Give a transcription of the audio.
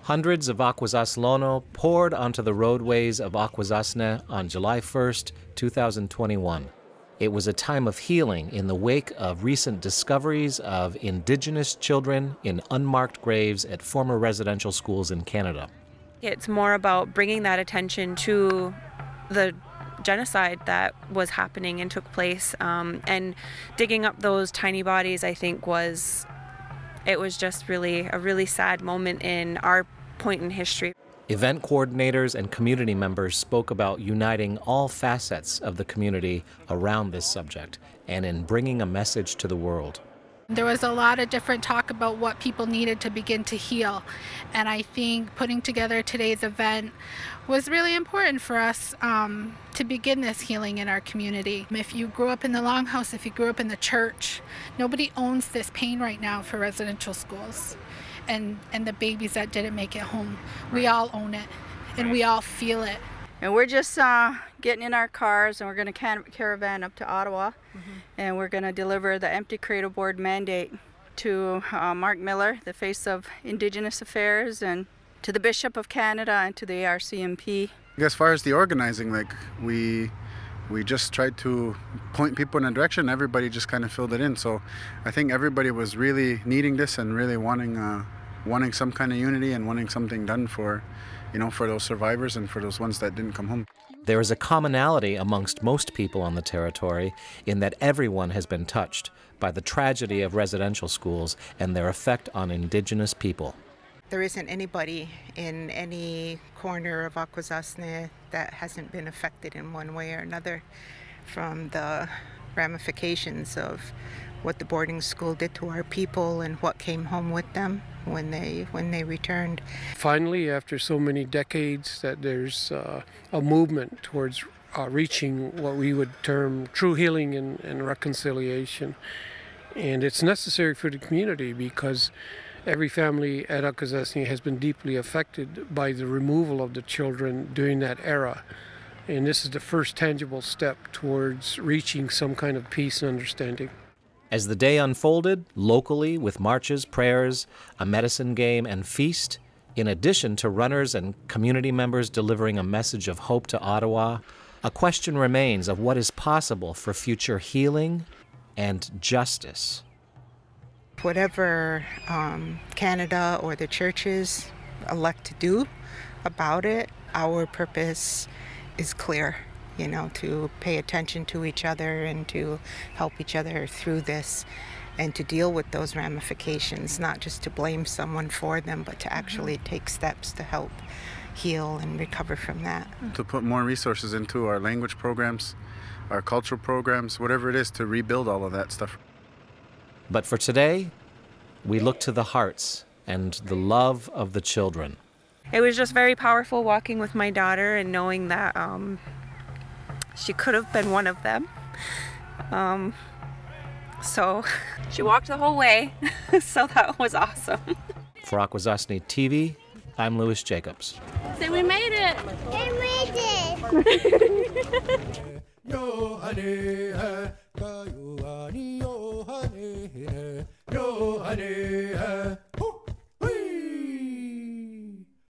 Hundreds of Akwesasne Lono poured onto the roadways of Akwesasne on July 1st, 2021. It was a time of healing in the wake of recent discoveries of Indigenous children in unmarked graves at former residential schools in Canada. It's more about bringing that attention to the genocide that was happening and took place, and digging up those tiny bodies, I think, it was just really a really sad moment in our point in history. Event coordinators and community members spoke about uniting all facets of the community around this subject and in bringing a message to the world. There was a lot of different talk about what people needed to begin to heal, and I think putting together today's event was really important for us to begin this healing in our community. If you grew up in the Longhouse, if you grew up in the church, nobody owns this pain right now for residential schools and the babies that didn't make it home. We all own it, and we all feel it. And we're just getting in our cars, and we're going to caravan up to Ottawa, and we're going to deliver the Empty Cradle Board mandate to Mark Miller, the face of Indigenous Affairs, and to the Bishop of Canada and to the ARCMP. As far as the organizing, we just tried to point people in a direction. Everybody just kind of filled it in. So I think everybody was really needing this and really wanting some kind of unity and wanting something done for those survivors and for those ones that didn't come home. There is a commonality amongst most people on the territory in that everyone has been touched by the tragedy of residential schools and their effect on Indigenous people. There isn't anybody in any corner of Akwesasne that hasn't been affected in one way or another from the ramifications of what the boarding school did to our people and what came home with them when they returned. Finally, after so many decades, that there's a movement towards reaching what we would term true healing and reconciliation. And it's necessary for the community because every family at Akwesasne has been deeply affected by the removal of the children during that era. And this is the first tangible step towards reaching some kind of peace and understanding. As the day unfolded, locally with marches, prayers, a medicine game, and feast, in addition to runners and community members delivering a message of hope to Ottawa, a question remains of what is possible for future healing and justice. Whatever Canada or the churches elect to do about it, our purpose is clear. To pay attention to each other and to help each other through this and to deal with those ramifications, not just to blame someone for them, but to actually take steps to help heal and recover from that. To put more resources into our language programs, our cultural programs, whatever it is, to rebuild all of that stuff. But for today, we look to the hearts and the love of the children. It was just very powerful walking with my daughter and knowing that she could have been one of them. So she walked the whole way, so that was awesome. For Akwesasne TV, I'm Louis Jacobs. Say we made it! We made it!